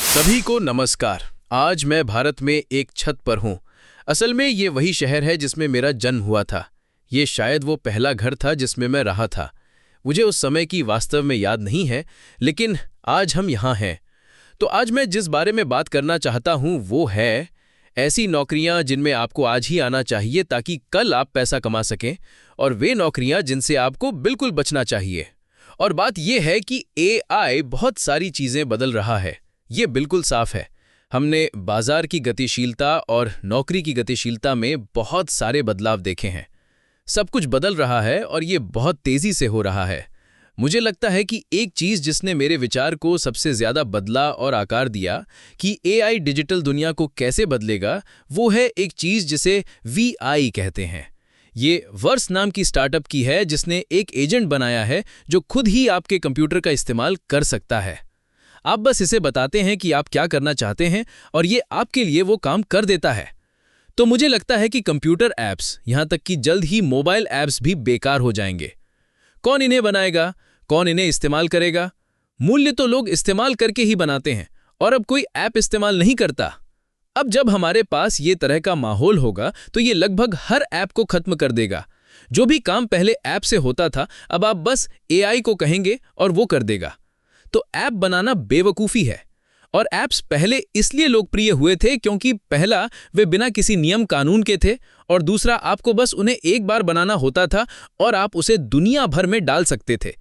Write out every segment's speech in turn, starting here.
सभी को नमस्कार। आज मैं भारत में एक छत पर हूँ। असल में ये वही शहर है जिसमें मेरा जन्म हुआ था। ये शायद वो पहला घर था जिसमें मैं रहा था। मुझे उस समय की वास्तव में याद नहीं है, लेकिन आज हम यहाँ हैं। तो आज मैं जिस बारे में बात करना चाहता हूँ वो है ऐसी नौकरियाँ जिनमें आपको आज ही आना चाहिए ताकि कल आप पैसा कमा सकें, और वे नौकरियाँ जिनसे आपको बिल्कुल बचना चाहिए। और बात यह है कि AI बहुत सारी चीज़ें बदल रहा है। ये बिल्कुल साफ है। हमने बाजार की गतिशीलता और नौकरी की गतिशीलता में बहुत सारे बदलाव देखे हैं। सब कुछ बदल रहा है और ये बहुत तेज़ी से हो रहा है। मुझे लगता है कि एक चीज़ जिसने मेरे विचार को सबसे ज़्यादा बदला और आकार दिया कि AI डिजिटल दुनिया को कैसे बदलेगा, वो है एक चीज़ जिसे VI कहते हैं। ये वर्स नाम की स्टार्टअप की है जिसने एक एजेंट बनाया है जो खुद ही आपके कंप्यूटर का इस्तेमाल कर सकता है। आप बस इसे बताते हैं कि आप क्या करना चाहते हैं और ये आपके लिए वो काम कर देता है। तो मुझे लगता है कि कंप्यूटर ऐप्स, यहाँ तक कि जल्द ही मोबाइल ऐप्स भी बेकार हो जाएंगे। कौन इन्हें बनाएगा? कौन इन्हें इस्तेमाल करेगा? मूल्य तो लोग इस्तेमाल करके ही बनाते हैं और अब कोई ऐप इस्तेमाल नहीं करता। अब जब हमारे पास ये तरह का माहौल होगा तो ये लगभग हर ऐप को खत्म कर देगा। जो भी काम पहले ऐप से होता था, अब आप बस AI को कहेंगे और वो कर देगा। तो ऐप बनाना बेवकूफ़ी है। और ऐप्स पहले इसलिए लोकप्रिय हुए थे क्योंकि पहला, वे बिना किसी नियम कानून के थे, और दूसरा, आपको बस उन्हें एक बार बनाना होता था और आप उसे दुनिया भर में डाल सकते थे।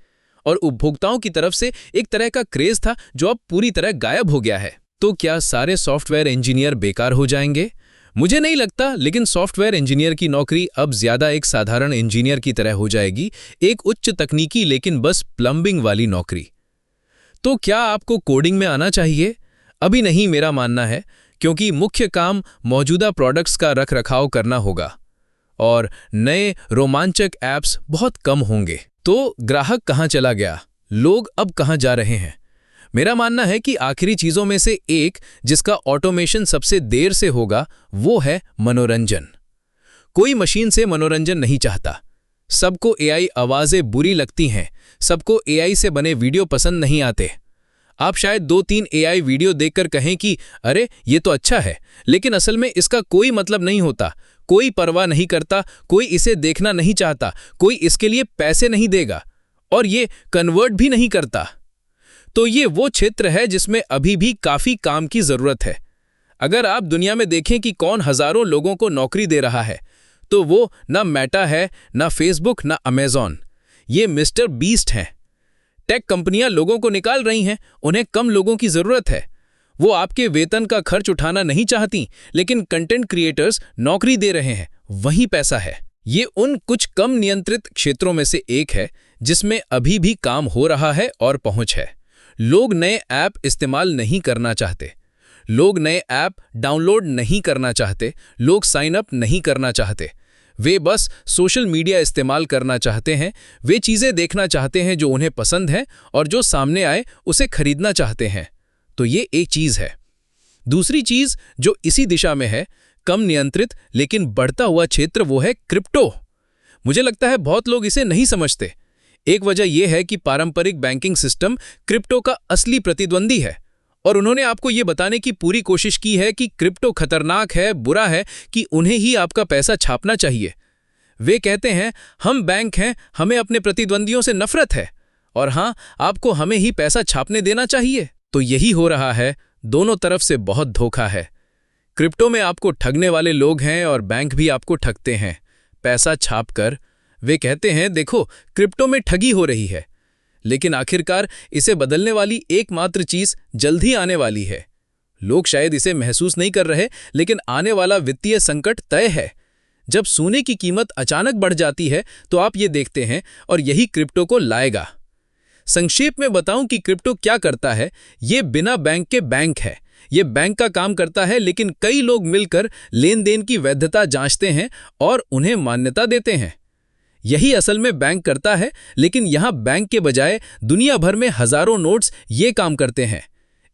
और उपभोक्ताओं की तरफ से एक तरह का क्रेज था जो अब पूरी तरह गायब हो गया है। तो क्या सारे सॉफ्टवेयर इंजीनियर बेकार हो जाएंगे? मुझे नहीं लगता, लेकिन सॉफ्टवेयर इंजीनियर की नौकरी अब ज़्यादा एक साधारण इंजीनियर की तरह हो जाएगी, एक उच्च तकनीकी लेकिन बस प्लम्बिंग वाली नौकरी। तो क्या आपको कोडिंग में आना चाहिए? अभी नहीं, मेरा मानना है, क्योंकि मुख्य काम मौजूदा प्रोडक्ट्स का रखरखाव करना होगा और नए रोमांचक ऐप्स बहुत कम होंगे। तो ग्राहक कहाँ चला गया? लोग अब कहाँ जा रहे हैं? मेरा मानना है कि आखिरी चीज़ों में से एक जिसका ऑटोमेशन सबसे देर से होगा वो है मनोरंजन। कोई मशीन से मनोरंजन नहीं चाहता। सबको AI आवाज़ें बुरी लगती हैं, सबको AI से बने वीडियो पसंद नहीं आते। आप शायद 2-3 AI वीडियो देखकर कहें कि अरे ये तो अच्छा है, लेकिन असल में इसका कोई मतलब नहीं होता। कोई परवाह नहीं करता, कोई इसे देखना नहीं चाहता, कोई इसके लिए पैसे नहीं देगा और ये कन्वर्ट भी नहीं करता। तो ये वो क्षेत्र है जिसमें अभी भी काफ़ी काम की ज़रूरत है। अगर आप दुनिया में देखें कि कौन हज़ारों लोगों को नौकरी दे रहा है, तो वो ना मेटा है, ना फेसबुक, ना अमेज़ॉन। ये मिस्टर बीस्ट हैं। टेक कंपनियां लोगों को निकाल रही हैं, उन्हें कम लोगों की ज़रूरत है। वो आपके वेतन का खर्च उठाना नहीं चाहती, लेकिन कंटेंट क्रिएटर्स नौकरी दे रहे हैं, वहीं पैसा है। ये उन कुछ कम नियंत्रित क्षेत्रों में से एक है जिसमें अभी भी काम हो रहा है और पहुंच है। लोग नए ऐप इस्तेमाल नहीं करना चाहते, लोग नए ऐप डाउनलोड नहीं करना चाहते, लोग साइन अप नहीं करना चाहते। वे बस सोशल मीडिया इस्तेमाल करना चाहते हैं, वे चीज़ें देखना चाहते हैं जो उन्हें पसंद है और जो सामने आए उसे खरीदना चाहते हैं। तो ये एक चीज़ है। दूसरी चीज़ जो इसी दिशा में है, कम नियंत्रित लेकिन बढ़ता हुआ क्षेत्र, वो है क्रिप्टो। मुझे लगता है बहुत लोग इसे नहीं समझते। एक वजह यह है कि पारंपरिक बैंकिंग सिस्टम क्रिप्टो का असली प्रतिद्वंदी है, और उन्होंने आपको ये बताने की पूरी कोशिश की है कि क्रिप्टो खतरनाक है, बुरा है, कि उन्हें ही आपका पैसा छापना चाहिए। वे कहते हैं हम बैंक हैं, हमें अपने प्रतिद्वंदियों से नफरत है, और हाँ, आपको हमें ही पैसा छापने देना चाहिए। तो यही हो रहा है, दोनों तरफ से बहुत धोखा है। क्रिप्टो में आपको ठगने वाले लोग हैं और बैंक भी आपको ठगते हैं पैसा छापकर। वे कहते हैं देखो, क्रिप्टो में ठगी हो रही है, लेकिन आखिरकार इसे बदलने वाली एकमात्र चीज़ जल्द ही आने वाली है। लोग शायद इसे महसूस नहीं कर रहे, लेकिन आने वाला वित्तीय संकट तय है। जब सोने की कीमत अचानक बढ़ जाती है तो आप ये देखते हैं, और यही क्रिप्टो को लाएगा। संक्षेप में बताऊं कि क्रिप्टो क्या करता है। ये बिना बैंक के बैंक है। ये बैंक का काम करता है, लेकिन कई लोग मिलकर लेन देन की वैधता जांचते हैं और उन्हें मान्यता देते हैं। यही असल में बैंक करता है, लेकिन यहाँ बैंक के बजाय दुनिया भर में हजारों नोट्स ये काम करते हैं।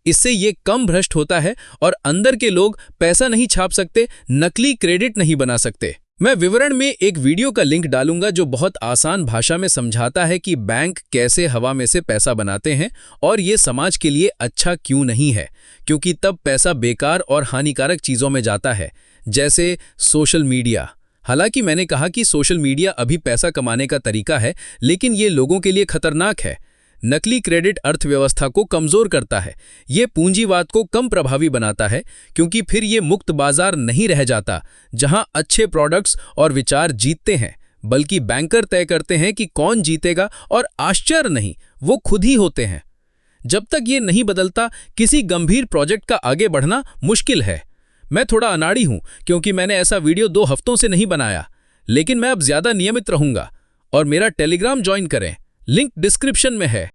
इससे ये कम भ्रष्ट होता है और अंदर के लोग पैसा नहीं छाप सकते, नकली क्रेडिट नहीं बना सकते। मैं विवरण में एक वीडियो का लिंक डालूंगा जो बहुत आसान भाषा में समझाता है कि बैंक कैसे हवा में से पैसा बनाते हैं और ये समाज के लिए अच्छा क्यों नहीं है, क्योंकि तब पैसा बेकार और हानिकारक चीज़ों में जाता है, जैसे सोशल मीडिया। हालांकि मैंने कहा कि सोशल मीडिया अभी पैसा कमाने का तरीका है, लेकिन ये लोगों के लिए खतरनाक है। नकली क्रेडिट अर्थव्यवस्था को कमज़ोर करता है। ये पूंजीवाद को कम प्रभावी बनाता है, क्योंकि फिर ये मुक्त बाजार नहीं रह जाता जहां अच्छे प्रोडक्ट्स और विचार जीतते हैं, बल्कि बैंकर तय करते हैं कि कौन जीतेगा, और आश्चर्य नहीं, वो खुद ही होते हैं। जब तक ये नहीं बदलता, किसी गंभीर प्रोजेक्ट का आगे बढ़ना मुश्किल है। मैं थोड़ा अनाड़ी हूं, क्योंकि मैंने ऐसा वीडियो 2 हफ्तों से नहीं बनाया, लेकिन मैं अब ज़्यादा नियमित रहूंगा। और मेरा टेलीग्राम ज्वाइन करें, लिंक डिस्क्रिप्शन में है।